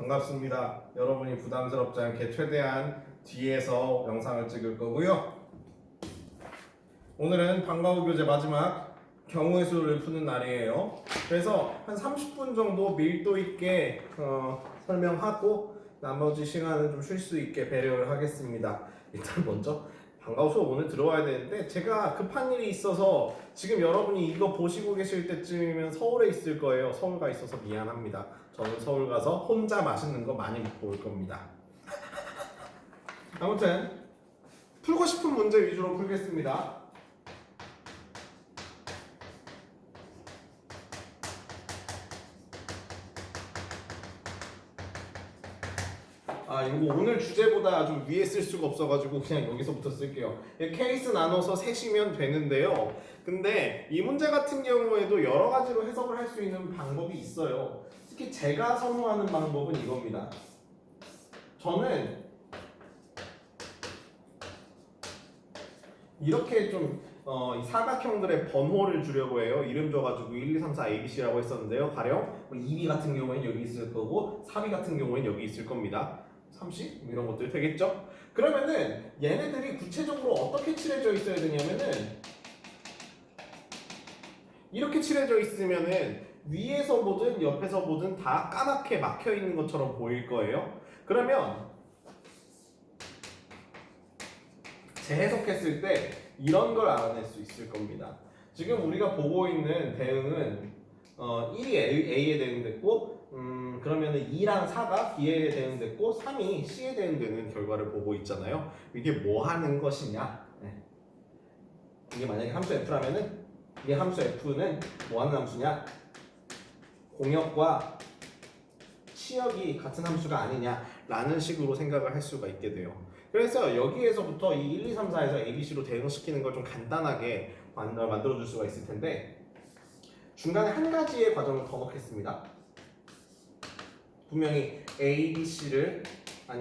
반갑습니다. 여러분이 부담스럽지 않게 최대한 뒤에서 영상을 찍을 거고요. 오늘은 방과 후 교재 마지막 경우의 수를 푸는 날이에요. 그래서 한 30분 정도 밀도 있게 설명하고 나머지 시간은 좀 쉴 수 있게 배려를 하겠습니다. 일단 먼저 방과 후 수업 오늘 들어와야 되는데 제가 급한 일이 있어서 지금 여러분이 이거 보시고 계실 때쯤이면 서울에 있을 거예요. 서울 가 있어서 미안합니다. 저는 서울 가서 혼자 맛있는 거 많이 먹고 올 겁니다. 아무튼 풀고 싶은 문제 위주로 풀겠습니다. 이거 오늘 주제보다 좀 위에 쓸 수가 없어가지고 그냥 여기서부터 쓸게요. 케이스 나눠서 세시면 되는데요. 근데 이 문제 같은 경우에도 여러 가지로 해석을 할 수 있는 방법이 있어요. 특히 제가 선호하는 방법은 이겁니다. 저는 이렇게 좀 이 사각형들의 번호를 주려고 해요. 이름 줘가지고 1, 2, 3, 4, ABC라고 했었는데요. 가령 2B 같은 경우에는 여기 있을 거고 4B 같은 경우에는 여기 있을 겁니다. 30? 이런 것들 되겠죠? 그러면은 얘네들이 구체적으로 어떻게 칠해져 있어야 되냐면은 이렇게 칠해져 있으면은 위에서 보든 옆에서 보든 다 까맣게 막혀 있는 것처럼 보일 거예요. 그러면 재해석했을 때 이런 걸 알아낼 수 있을 겁니다. 지금 우리가 보고 있는 대응은 1이 A에 대응됐고 그러면은 2랑 4가 B에 대응됐고 3이 C에 대응되는 결과를 보고 있잖아요. 이게 뭐 하는 것이냐? 네. 이게 만약에 함수 F라면은 이게 함수 F는 뭐 하는 함수냐? 공역과 치역이 같은 함수가 아니냐라는 식으로 생각을 할 수가 있게 돼요. 그래서 여기에서부터 이 1, 2, 3, 4에서 ABC로 대응시키는 걸 좀 간단하게 만들어줄 수가 있을 텐데 중간에 한 가지의 과정을 더 넣겠습니다. 분명히 ABC를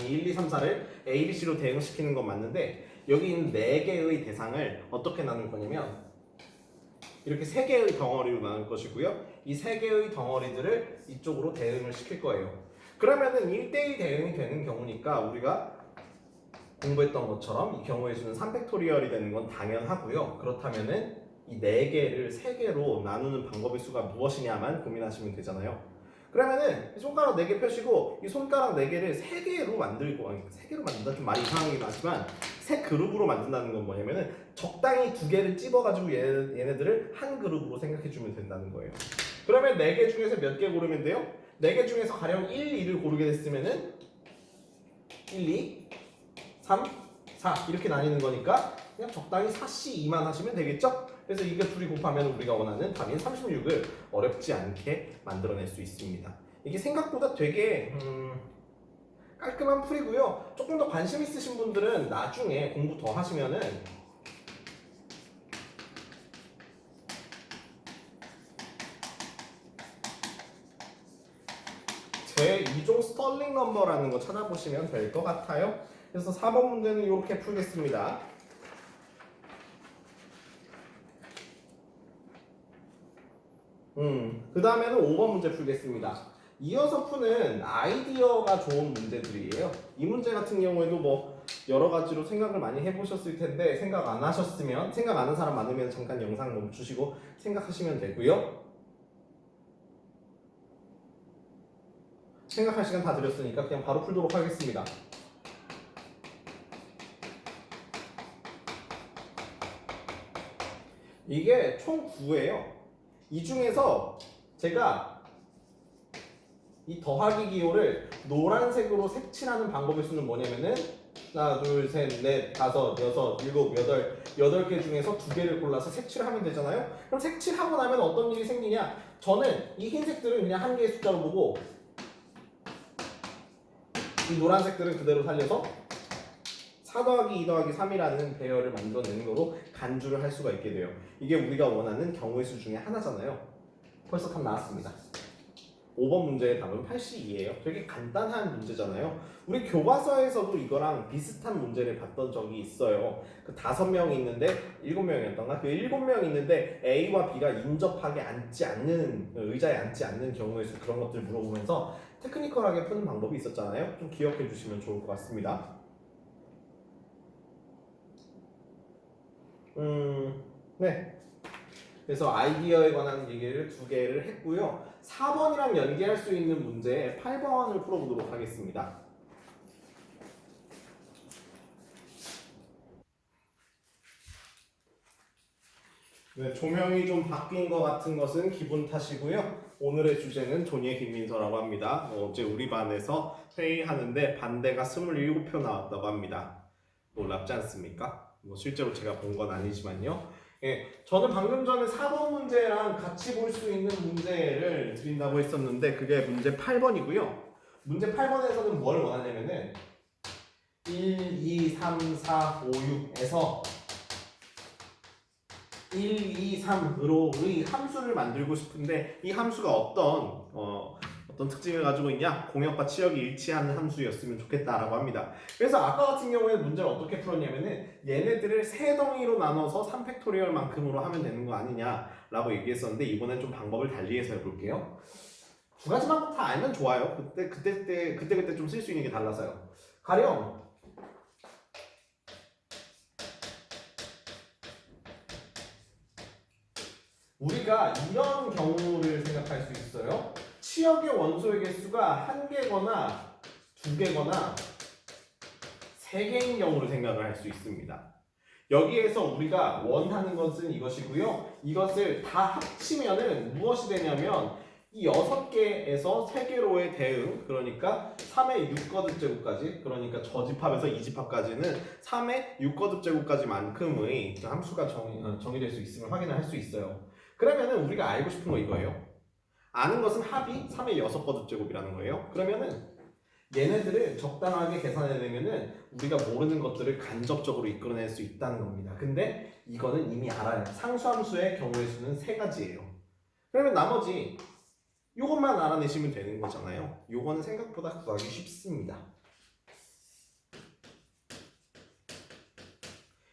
1, 2, 3, 4를 ABC로 대응시키는 건 맞는데 여기 있는 4개의 대상을 어떻게 나눌 거냐면 이렇게 3개의 덩어리로 나눌 것이고요. 이 3개의 덩어리들을 이쪽으로 대응을 시킬 거예요. 그러면은 1대1 대응이 되는 경우니까 우리가 공부했던 것처럼 이 경우의 수는 3팩토리얼이 되는 건 당연하고요. 그렇다면은 이 4개를 3개로 나누는 방법의 수가 무엇이냐만 고민하시면 되잖아요. 그러면은 손가락 4개 펴시고 이 손가락 4개를 3개로 만들고 3개로 만든다 좀 말이 이상하긴 하지만 세 그룹으로 만든다는 건 뭐냐면은 적당히 2개를 찝어가지고 얘네들을 한 그룹으로 생각해주면 된다는 거예요. 그러면 4개 중에서 몇 개 고르면 돼요? 4개 중에서 가령 1, 2를 고르게 됐으면은 1, 2, 3, 4 이렇게 나뉘는 거니까 그냥 적당히 4C 2만 하시면 되겠죠? 그래서 이게 둘이 곱하면 우리가 원하는 답인 36을 어렵지 않게 만들어낼 수 있습니다. 이게 생각보다 되게 깔끔한 풀이고요. 조금 더 관심 있으신 분들은 나중에 공부 더 하시면은 제2종 스털링 넘버라는 거 찾아보시면 될 것 같아요. 그래서 4번 문제는 이렇게 풀겠습니다. 그 다음에는 5번 문제 풀겠습니다. 이어서 푸는 아이디어가 좋은 문제들이에요. 이 문제 같은 경우에도 뭐 여러 가지로 생각을 많이 해보셨을 텐데 생각 안 하셨으면 생각 안 한 사람 많으면 잠깐 영상 멈추시고 생각하시면 되고요. 생각할 시간 다 드렸으니까 그냥 바로 풀도록 하겠습니다. 이게 총 9예요. 이 중에서 제가 이 더하기 기호를 노란색으로 색칠하는 방법의 수는 뭐냐면은 하나, 둘, 셋, 넷, 다섯, 여섯, 일곱, 여덟 8개 중에서 2개를 골라서 색칠을 하면 되잖아요. 그럼 색칠하고 나면 어떤 일이 생기냐? 저는 이 흰색들은 그냥 한 개의 숫자로 보고 이 노란색들은 그대로 살려서 4 더하기 2 더하기 3이라는 배열을 만들어내는 거로 간주를 할 수가 있게 돼요. 이게 우리가 원하는 경우의 수 중에 하나잖아요. 벌써 답 나왔습니다. 5번 문제의 답은 82예요. 되게 간단한 문제잖아요. 우리 교과서에서도 이거랑 비슷한 문제를 봤던 적이 있어요. 그 5명이 있는데 7명이었던가? 그 7명 있는데 A와 B가 인접하게 앉지 않는 의자에 앉지 않는 경우에서 그런 것들 물어보면서 테크니컬하게 푸는 방법이 있었잖아요. 좀 기억해 주시면 좋을 것 같습니다. 네. 그래서 아이디어에 관한 얘기를 2개를 했고요. 4번이랑 연계할 수 있는 문제 8번을 풀어보도록 하겠습니다. 네, 조명이 좀 바뀐 것 같은 것은 기분 탓이고요. 오늘의 주제는 존예 김민서라고 합니다. 어제 우리 반에서 회의하는데 반대가 27표 나왔다고 합니다. 놀랍지 않습니까? 뭐 실제로 제가 본 건 아니지만요. 예, 저는 방금 전에 4번 문제랑 같이 볼 수 있는 문제를 드린다고 했었는데 그게 문제 8번이고요. 문제 8번에서는 뭘 원하냐면은 1, 2, 3, 4, 5, 6에서 1, 2, 3으로의 함수를 만들고 싶은데 이 함수가 어떤 특징을 가지고 있냐? 공역과 치역이 일치하는 함수였으면 좋겠다라고 합니다. 그래서 아까 같은 경우에 문제를 어떻게 풀었냐면은 얘네들을 세 덩이로 나눠서 3팩토리얼만큼으로 하면 되는 거 아니냐라고 얘기했었는데 이번엔 좀 방법을 달리해서 해볼게요. 2가지만 다 알면 좋아요. 그때 좀 쓸 수 있는 게 달라서요. 가령 우리가 이런 경우를 생각할 수 있어요. 치역의 원소의 개수가 1개거나 2개거나 3개인 경우를 생각을 할 수 있습니다. 여기에서 우리가 원하는 것은 이것이고요. 이것을 다 합치면은 무엇이 되냐면 이 6개에서 3개로의 대응, 그러니까 3의 6거듭 제곱까지, 그러니까 저 집합에서 이 집합까지는 3의 6거듭 제곱까지만큼의 함수가 정의될 수 있음을 확인을 할 수 있어요. 그러면은 우리가 알고 싶은 거 이거예요. 아는 것은 합이 3의 6거듭 제곱이라는 거예요. 그러면은 얘네들을 적당하게 계산해내면은 우리가 모르는 것들을 간접적으로 이끌어낼 수 있다는 겁니다. 근데 이거는 이미 알아요. 상수함수의 경우의 수는 3가지예요. 그러면 나머지 요것만 알아내시면 되는 거잖아요. 요거는 생각보다 구하기 쉽습니다.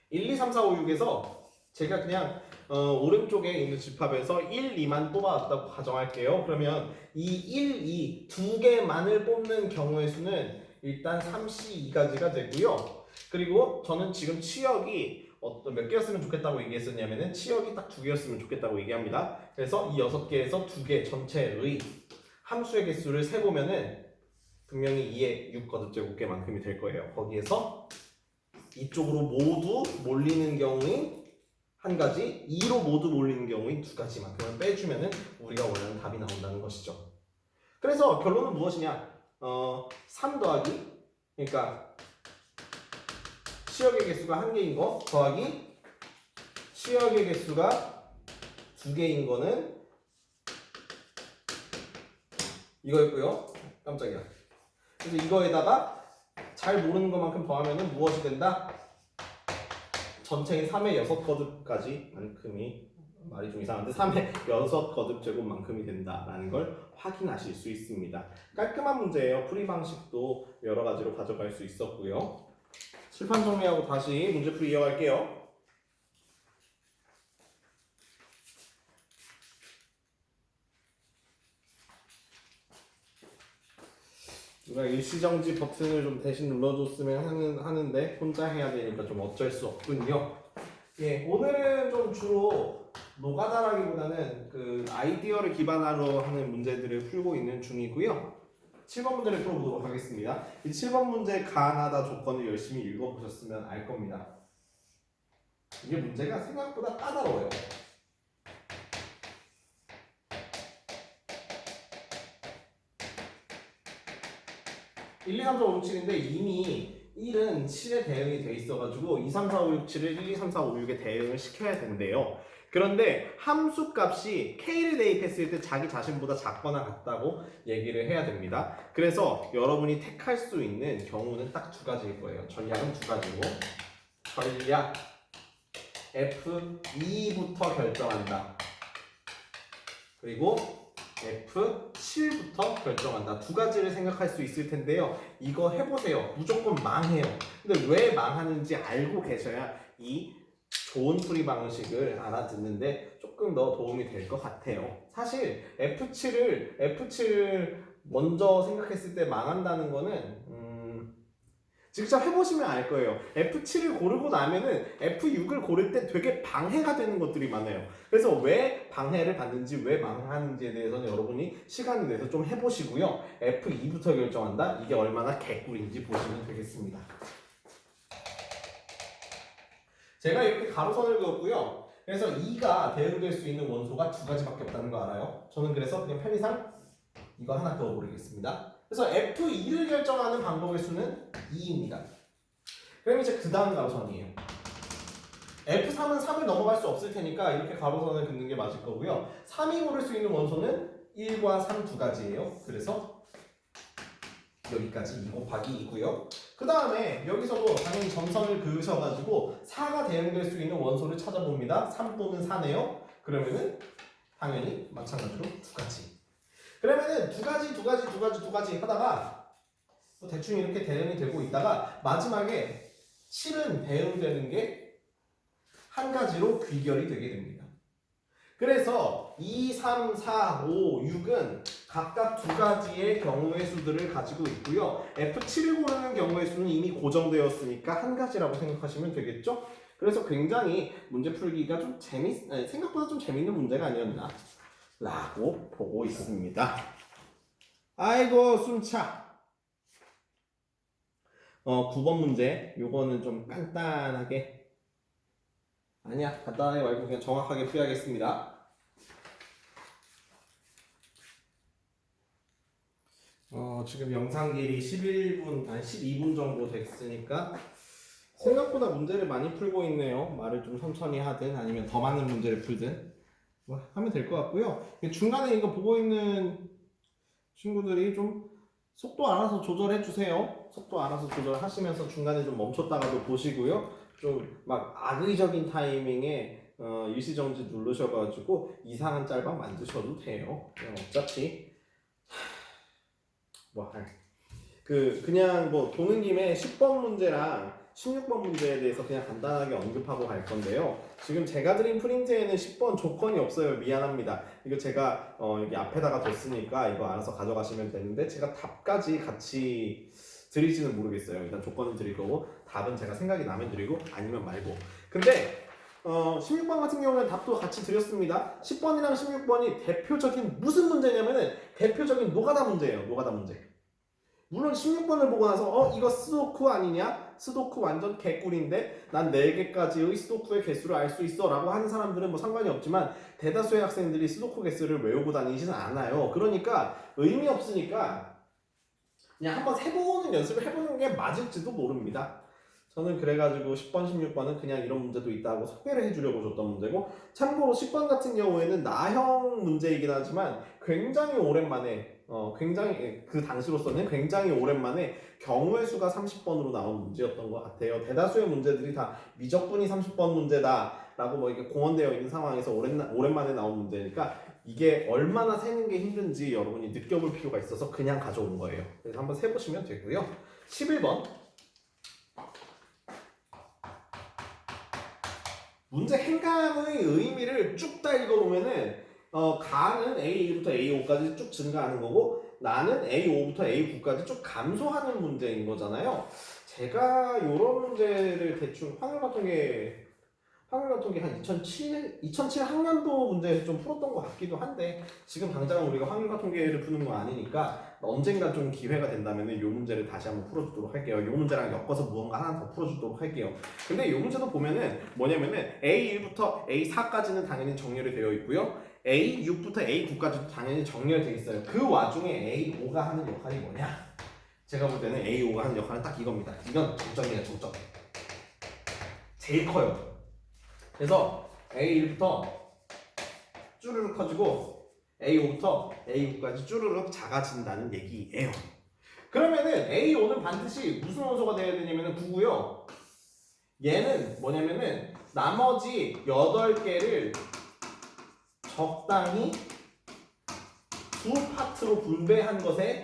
1, 2, 3, 4, 5, 6에서 제가 그냥 오른쪽에 있는 집합에서 1, 2만 뽑아왔다고 가정할게요. 그러면 이 1, 2 두 개만을 뽑는 경우의 수는 일단 3C2가지가 되고요. 그리고 저는 지금 치역이 몇 개였으면 좋겠다고 얘기했었냐면은 치역이 딱 2개였으면 좋겠다고 얘기합니다. 그래서 이 6개에서 2개 전체의 함수의 개수를 세보면은 분명히 2의 6거듭 제곱개만큼이 될 거예요. 거기에서 이쪽으로 모두 몰리는 경우인 1가지, 2로 모두 몰리는 경우인 2가지만큼을 빼주면은 우리가 원하는 답이 나온다는 것이죠. 그래서 결론은 무엇이냐? 3 더하기, 그러니까 치역의 개수가 1개인 거 더하기 치역의 개수가 2개인 거는 이거였고요. 깜짝이야. 그래서 이거에다가 잘 모르는 것만큼 더하면은 무엇이 된다? 전체인 3의 6거듭까지 만큼이, 말이 좀 이상한데 3의 6거듭 제곱만큼이 된다라는 걸 확인하실 수 있습니다. 깔끔한 문제예요. 풀이 방식도 여러 가지로 가져갈 수 있었고요. 칠판 정리하고 다시 문제풀이 이어갈게요. 누가 일시정지 버튼을 좀 대신 눌러줬으면 하는데 혼자 해야 되니까 좀 어쩔 수 없군요. 예, 오늘은 좀 주로 노가다라기보다는 그 아이디어를 기반으로 하는 문제들을 풀고 있는 중이고요. 7번 문제를 풀어보도록 하겠습니다. 이 7번 문제 가나다 조건을 열심히 읽어보셨으면 알 겁니다. 이게 문제가 생각보다 까다로워요. 1, 2, 3, 4, 5, 6, 7인데 이미 1은 7에 대응이 돼 있어가지고 2, 3, 4, 5, 6, 7을 1, 2, 3, 4, 5, 6에 대응을 시켜야 된대요. 그런데 함수 값이 K를 대입했을 때 자기 자신보다 작거나 같다고 얘기를 해야 됩니다. 그래서 여러분이 택할 수 있는 경우는 딱 2가지일 거예요. 전략은 2가지고 전략 F2부터 결정한다. 그리고 F7부터 결정한다. 두 가지를 생각할 수 있을 텐데요. 이거 해보세요. 무조건 망해요. 근데 왜 망하는지 알고 계셔야 이 좋은 풀이 방식을 알아듣는데 조금 더 도움이 될 것 같아요. 사실 F7을 먼저 생각했을 때 망한다는 거는 직접 해보시면 알 거예요. F7을 고르고 나면은 F6을 고를 때 되게 방해가 되는 것들이 많아요. 그래서 왜 방해를 받는지, 왜 망하는지에 대해서는 여러분이 시간을 내서 좀 해보시고요. F2부터 결정한다? 이게 얼마나 개꿀인지 보시면 되겠습니다. 제가 이렇게 가로선을 그었고요. 그래서 2가 대응될 수 있는 원소가 두 가지밖에 없다는 거 알아요? 저는 그래서 그냥 편의상 이거 하나 그어버리겠습니다. 그래서 F2를 결정하는 방법의 수는 2입니다. 그럼 이제 그 다음 가로선이에요. F3은 3을 넘어갈 수 없을 테니까 이렇게 가로선을 긋는 게 맞을 거고요. 3이 고를 수 있는 원소는 1과 3 두 가지예요. 그래서 여기까지 2 곱하기 2고요. 그 다음에 여기서도 당연히 점선을 그으셔가지고 4가 대응될 수 있는 원소를 찾아봅니다. 3 또는 4네요. 그러면은 당연히 마찬가지로 두 가지. 그러면은 두 가지 하다가 대충 이렇게 대응이 되고 있다가 마지막에 7은 대응되는 게 한 가지로 귀결이 되게 됩니다. 그래서 2, 3, 4, 5, 6은 각각 두 가지의 경우의 수들을 가지고 있고요. F7을 고르는 경우의 수는 이미 고정되었으니까 한 가지라고 생각하시면 되겠죠? 그래서 굉장히 문제 풀기가 좀 생각보다 좀 재밌는 문제가 아니었나 라고 보고 있습니다. 아이고 숨차. 9번 문제. 요거는 좀 간단하게 아니야 간단하게 말고 그냥 정확하게 풀어야겠습니다. 지금 영상 길이 12분 정도 됐으니까 생각보다 문제를 많이 풀고 있네요. 말을 좀 천천히 하든 아니면 더 많은 문제를 풀든 뭐 하면 될 것 같고요. 중간에 이거 보고 있는 친구들이 좀 속도 알아서 조절해 주세요. 속도 알아서 조절하시면서 중간에 좀 멈췄다가도 보시고요. 좀 막 악의적인 타이밍에 일시정지 누르셔가지고 이상한 짤방 만드셔도 돼요. 어차피 그냥 뭐 도는 김에 10번 문제랑 16번 문제에 대해서 그냥 간단하게 언급하고 갈 건데요. 지금 제가 드린 프린트에는 10번 조건이 없어요. 미안합니다. 이거 제가 여기 앞에다가 뒀으니까 이거 알아서 가져가시면 되는데 제가 답까지 같이 드릴지는 모르겠어요. 일단 조건은 드릴 거고 답은 제가 생각이 나면 드리고 아니면 말고. 근데 16번 같은 경우는 답도 같이 드렸습니다. 10번이랑 16번이 대표적인 무슨 문제냐면은 대표적인 노가다 문제예요. 노가다 문제. 물론 16번을 보고 나서 이거 스도쿠 아니냐? 스도쿠 완전 개꿀인데 난 4개까지의 스도쿠의 개수를 알 수 있어 라고 하는 사람들은 뭐 상관이 없지만 대다수의 학생들이 스도쿠 개수를 외우고 다니지는 않아요. 그러니까 의미 없으니까 그냥 한번 해보는 연습을 해보는 게 맞을지도 모릅니다. 저는 그래가지고 10번, 16번은 그냥 이런 문제도 있다고 소개를 해주려고 줬던 문제고 참고로 10번 같은 경우에는 나형 문제이긴 하지만 굉장히 오랜만에 굉장히 그 당시로서는 굉장히 오랜만에 경우의 수가 30번으로 나온 문제였던 것 같아요. 대다수의 문제들이 다 미적분이 30번 문제다 라고 뭐 이게 공언되어 있는 상황에서 오랜만에 나온 문제니까 이게 얼마나 세는 게 힘든지 여러분이 느껴볼 필요가 있어서 그냥 가져온 거예요. 그래서 한번 세보시면 되고요. 11번 문제 행간의 의미를 쭉 다 읽어보면은 가는 A1부터 A5까지 쭉 증가하는 거고 나는 A5부터 A9까지 쭉 감소하는 문제인 거잖아요. 제가 이런 문제를 대충 확률과통계 한 2007 학년도 문제 좀 풀었던 것 같기도 한데 지금 당장 우리가 확률과통계를 푸는 거 아니니까 언젠가 좀 기회가 된다면 이 문제를 다시 한번 풀어주도록 할게요. 이 문제랑 엮어서 무언가 하나 더 풀어주도록 할게요. 근데 이 문제도 보면은 뭐냐면은 A1부터 A4까지는 당연히 정렬이 되어 있고요. A6부터 A9까지도 당연히 정렬되어 있어요. 그 와중에 A5가 하는 역할이 뭐냐? 제가 볼 때는 A5가 하는 역할은 딱 이겁니다. 이건 정점이에요, 정점. 제일 커요. 그래서 A1부터 쭈르륵 커지고 A5부터 A9까지 쭈르륵 작아진다는 얘기예요. 그러면은 A5는 반드시 무슨 원소가 되어야 되냐면은 9고요. 얘는 뭐냐면은 나머지 8개를 적당히 두 파트로 분배한 것에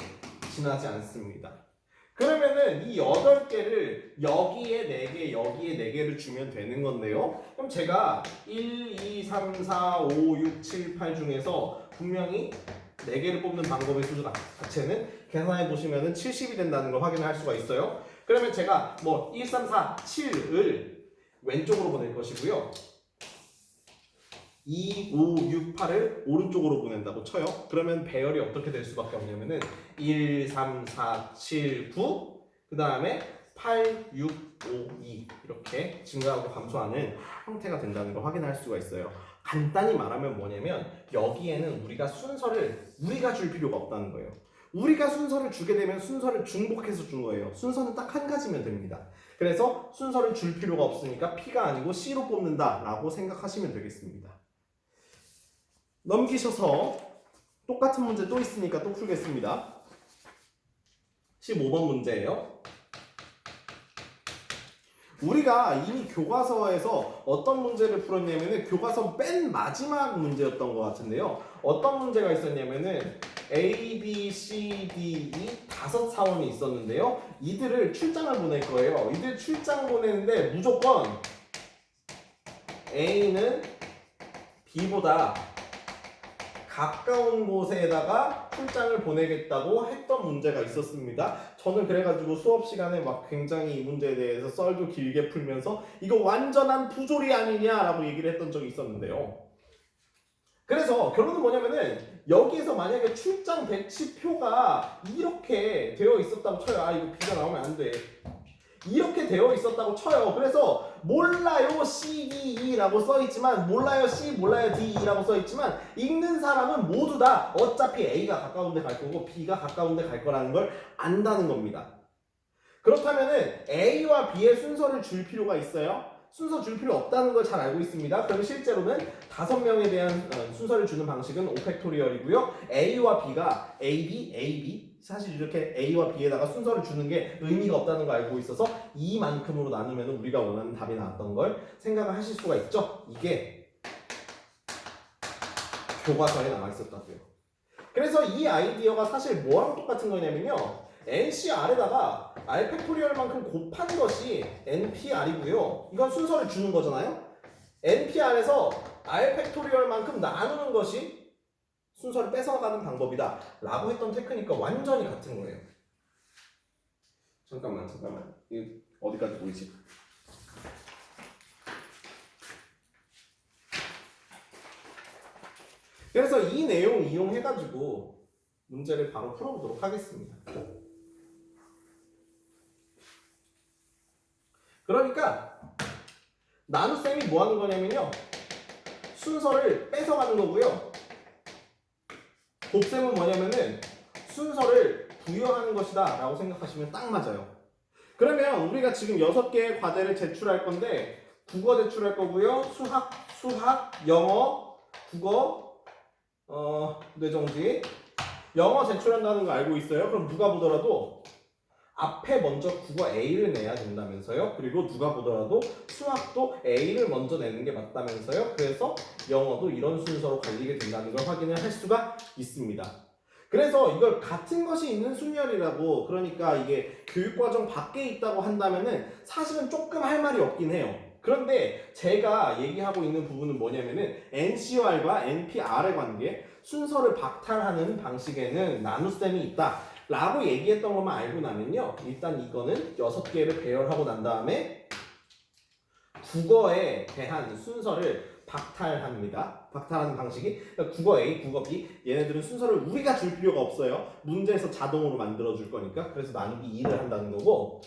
지나지 않습니다. 그러면은 이 8개를 여기에 4개, 여기에 4개를 주면 되는 건데요. 그럼 제가 1, 2, 3, 4, 5, 6, 7, 8 중에서 분명히 4개를 뽑는 방법의 수 자체는 계산해 보시면은 70이 된다는 걸 확인할 수가 있어요. 그러면 제가 뭐 1, 3, 4, 7을 왼쪽으로 보낼 것이고요. 2, 5, 6, 8을 오른쪽으로 보낸다고 쳐요. 그러면 배열이 어떻게 될 수밖에 없냐면은 1, 3, 4, 7, 9, 그 다음에 8, 6, 5, 2 이렇게 증가하고 감소하는 형태가 된다는 걸 확인할 수가 있어요. 간단히 말하면 뭐냐면 여기에는 우리가 순서를 우리가 줄 필요가 없다는 거예요. 우리가 순서를 주게 되면 순서를 중복해서 준 거예요. 순서는 딱 한 가지면 됩니다. 그래서 순서를 줄 필요가 없으니까 P가 아니고 C로 뽑는다 라고 생각하시면 되겠습니다. 넘기셔서 똑같은 문제 또 있으니까 또 풀겠습니다. 15번 문제예요. 우리가 이미 교과서에서 어떤 문제를 풀었냐면은 교과서 맨 마지막 문제였던 것 같은데요. 어떤 문제가 있었냐면은 A, B, C, D, E 5사원이 있었는데요. 이들을 출장을 보낼 거예요. 이들 출장 보내는데 무조건 A는 B보다 가까운 곳에다가 출장을 보내겠다고 했던 문제가 있었습니다. 저는 그래가지고 수업 시간에 막 굉장히 이 문제에 대해서 썰도 길게 풀면서 이거 완전한 부조리 아니냐라고 얘기를 했던 적이 있었는데요. 그래서 결론은 뭐냐면은 여기에서 만약에 출장 배치표가 이렇게 되어 있었다고 쳐요. 아 이거 B가 나오면 안 돼. 이렇게 되어 있었다고 쳐요. 그래서 몰라요 C, D, E라고 써있지만 몰라요 C, 몰라요 D, E라고 써있지만 읽는 사람은 모두 다 어차피 A가 가까운 데 갈 거고 B가 가까운 데 갈 거라는 걸 안다는 겁니다. 그렇다면은 A와 B의 순서를 줄 필요가 있어요? 순서 줄 필요 없다는 걸 잘 알고 있습니다. 그럼 실제로는 5명에 대한 순서를 주는 방식은 5팩토리얼이고요. A와 B가 A, B, A, B 사실 이렇게 A와 B에다가 순서를 주는 게 의미가 없다는 걸 알고 있어서 이만큼으로 나누면 우리가 원하는 답이 나왔던 걸 생각을 하실 수가 있죠. 이게 교과서에 나와 있었다고요. 그래서 이 아이디어가 사실 뭐랑 똑같은 거냐면요. NCR에다가 R 팩토리얼만큼 곱한 것이 NPR이고요. 이건 순서를 주는 거잖아요. NPR에서 R 팩토리얼만큼 나누는 것이 순서를 뺏어가는 방법이다 라고 했던 테크닉과 완전히 같은 거예요. 잠깐만 이거 어디까지 보이지? 그래서 이 내용 이용해가지고 문제를 바로 풀어보도록 하겠습니다. 그러니까 나눗셈이 뭐 하는 거냐면요. 순서를 뺏어가는 거고요. 곱셈은 뭐냐면은 순서를 부여하는 것이다 라고 생각하시면 딱 맞아요. 그러면 우리가 지금 6개의 과제를 제출할 건데 국어 제출할 거고요. 수학, 영어, 국어, 뇌정지 영어 제출한다는 거 알고 있어요? 그럼 누가 보더라도 앞에 먼저 국어 A를 내야 된다면서요. 그리고 누가 보더라도 수학도 A를 먼저 내는 게 맞다면서요. 그래서 영어도 이런 순서로 갈리게 된다는 걸 확인을 할 수가 있습니다. 그래서 이걸 같은 것이 있는 순열이라고, 그러니까 이게 교육과정 밖에 있다고 한다면은 사실은 조금 할 말이 없긴 해요. 그런데 제가 얘기하고 있는 부분은 뭐냐면은 NCR과 NPR의 관계, 순서를 박탈하는 방식에는 나눗셈이 있다 라고 얘기했던 것만 알고 나면요, 일단 이거는 6개를 배열하고 난 다음에 국어에 대한 순서를 박탈합니다. 박탈하는 방식이 국어 A, 국어 B, 얘네들은 순서를 우리가 줄 필요가 없어요. 문제에서 자동으로 만들어줄 거니까. 그래서 나누기 2를 한다는 거고,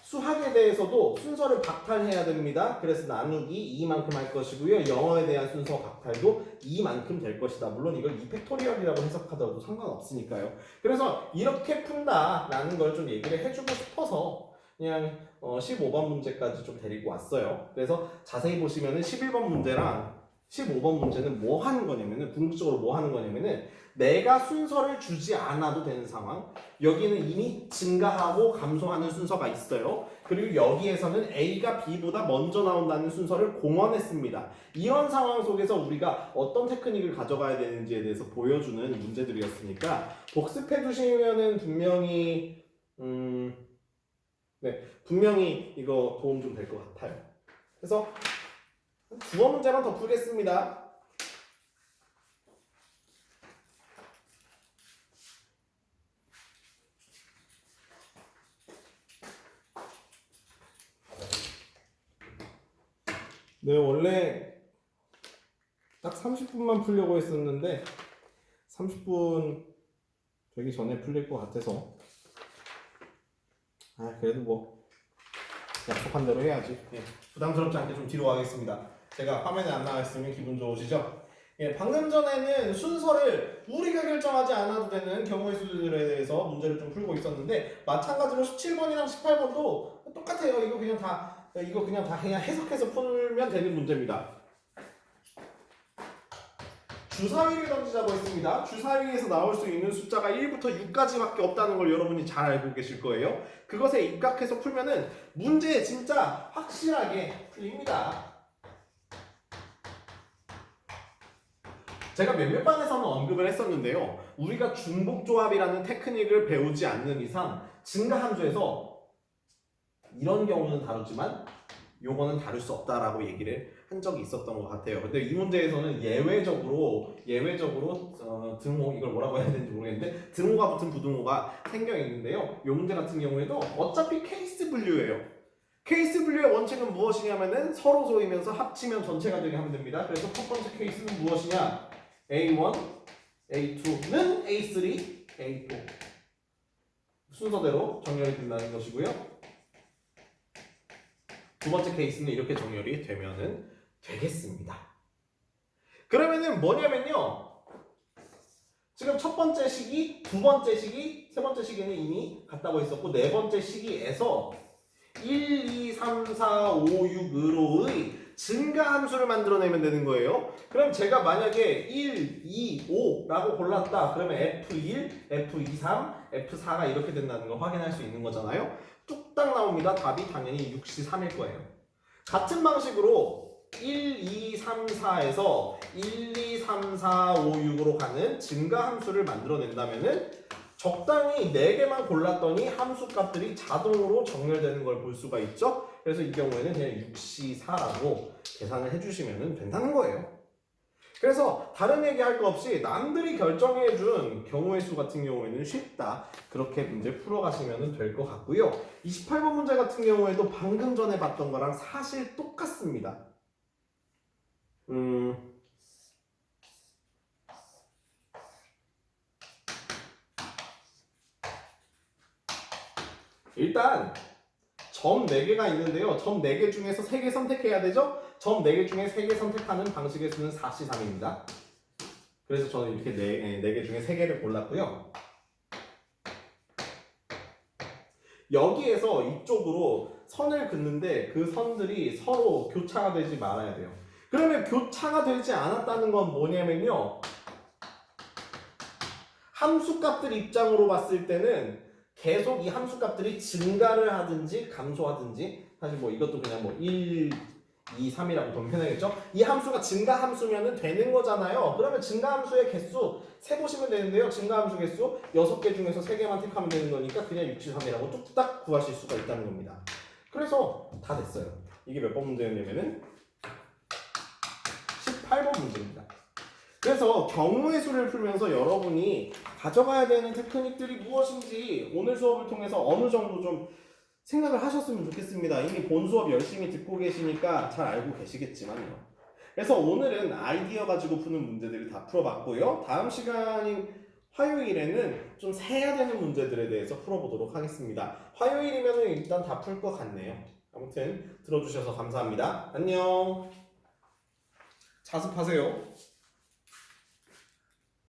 수학에 대해서도 순서를 박탈해야 됩니다. 그래서 나누기 2만큼 할 것이고요. 영어에 대한 순서 박탈도 2만큼 될 것이다. 물론 이걸 2팩토리얼이라고 해석하더라도 상관없으니까요. 그래서 이렇게 푼다라는 걸 좀 얘기를 해주고 싶어서 그냥 15번 문제까지 좀 데리고 왔어요. 그래서 자세히 보시면은 11번 문제랑 15번 문제는 뭐 하는 거냐면은 궁극적으로 뭐 하는 거냐면은 내가 순서를 주지 않아도 되는 상황. 여기는 이미 증가하고 감소하는 순서가 있어요. 그리고 여기에서는 A가 B보다 먼저 나온다는 순서를 공언했습니다. 이런 상황 속에서 우리가 어떤 테크닉을 가져가야 되는지에 대해서 보여주는 문제들이었으니까 복습해 두시면은 분명히 네, 분명히 이거 도움 좀 될 것 같아요. 그래서 두어 문제만 더 풀겠습니다. 네, 원래 딱 30분만 풀려고 했었는데 30분 되기 전에 풀릴 것 같아서 그래도 뭐 약속한 대로 해야지. 부담스럽지 않게 좀 뒤로 가겠습니다. 제가 화면에 안 나와 있으면 기분 좋으시죠? 방금 전에는 순서를 우리가 결정하지 않아도 되는 경우의 수들에 대해서 문제를 좀 풀고 있었는데 마찬가지로 17번이랑 18번도 똑같아요. 이거 그냥 다 그냥 해석해서 풀면 되는 문제입니다. 주사위를 던지자고 했습니다. 주사위에서 나올 수 있는 숫자가 1부터 6까지밖에 없다는 걸 여러분이 잘 알고 계실 거예요. 그것에 입각해서 풀면은 문제 진짜 확실하게 풀립니다. 제가 몇몇 반에서는 언급을 했었는데요. 우리가 중복조합이라는 테크닉을 배우지 않는 이상 증가함수에서 이런 경우는 다루지만 요거는 다룰 수 없다라고 얘기를 한 적이 있었던 것 같아요. 근데 이 문제에서는 예외적으로 등호, 이걸 뭐라고 해야 되는지 모르겠는데 등호가 붙은 부등호가 생겨 있는데요. 이 문제 같은 경우에도 어차피 케이스 분류예요. 케이스 분류의 원칙은 무엇이냐면은 서로 소이면서 합치면 전체가 되게 하면 됩니다. 그래서 첫 번째 케이스는 무엇이냐? A1, A2는 A3, A4 순서대로 정렬이 된다는 것이고요. 두 번째 케이스는 이렇게 정렬이 되면은 되겠습니다. 그러면은 뭐냐면요. 지금 첫 번째 시기, 두 번째 시기, 세 번째 시기는 이미 갔다고 했었고 네 번째 시기에서 1, 2, 3, 4, 5, 6으로의 증가함수를 만들어내면 되는 거예요. 그럼 제가 만약에 1, 2, 5라고 골랐다. 그러면 F1, F2, 3, F4가 이렇게 된다는 걸 확인할 수 있는 거잖아요. 뚝딱 나옵니다. 답이 당연히 6시 3일 거예요. 같은 방식으로 1, 2, 3, 4에서 1, 2, 3, 4, 5, 6으로 가는 증가함수를 만들어낸다면은 적당히 4개만 골랐더니 함수 값들이 자동으로 정렬되는 걸 볼 수가 있죠. 그래서 이 경우에는 그냥 6C4라고 계산을 해주시면 된다는 거예요. 그래서 다른 얘기 할 거 없이 남들이 결정해준 경우의 수 같은 경우에는 쉽다. 그렇게 문제 풀어가시면 될 것 같고요. 28번 문제 같은 경우에도 방금 전에 봤던 거랑 사실 똑같습니다. 일단 점 4개가 있는데요. 점 4개 중에서 3개 선택해야 되죠? 점 4개 중에 3개 선택하는 방식의 수는 4C3입니다. 그래서 저는 이렇게 4개 중에 3개를 골랐고요. 여기에서 이쪽으로 선을 긋는데 그 선들이 서로 교차가 되지 말아야 돼요. 그러면 교차가 되지 않았다는 건 뭐냐면요. 함수값들 입장으로 봤을 때는 계속 이 함수값들이 증가를 하든지 감소하든지 사실 뭐 이것도 그냥 뭐 1, 2, 3이라고 보면 편하겠죠? 이 함수가 증가함수면 되는 거잖아요. 그러면 증가함수의 개수 세보시면 되는데요. 증가함수 개수 6개 중에서 3개만 택하면 되는 거니까 그냥 6, 7, 3이라고 뚝딱 구하실 수가 있다는 겁니다. 그래서 다 됐어요. 이게 몇 번 문제였냐면은 18번 문제입니다. 그래서 경우의 수를 풀면서 여러분이 가져가야 되는 테크닉들이 무엇인지 오늘 수업을 통해서 어느 정도 좀 생각을 하셨으면 좋겠습니다. 이미 본 수업 열심히 듣고 계시니까 잘 알고 계시겠지만요. 그래서 오늘은 아이디어 가지고 푸는 문제들을 다 풀어봤고요. 다음 시간인 화요일에는 좀 세야 되는 문제들에 대해서 풀어보도록 하겠습니다. 화요일이면 일단 다 풀 것 같네요. 아무튼 들어주셔서 감사합니다. 안녕. 자습하세요.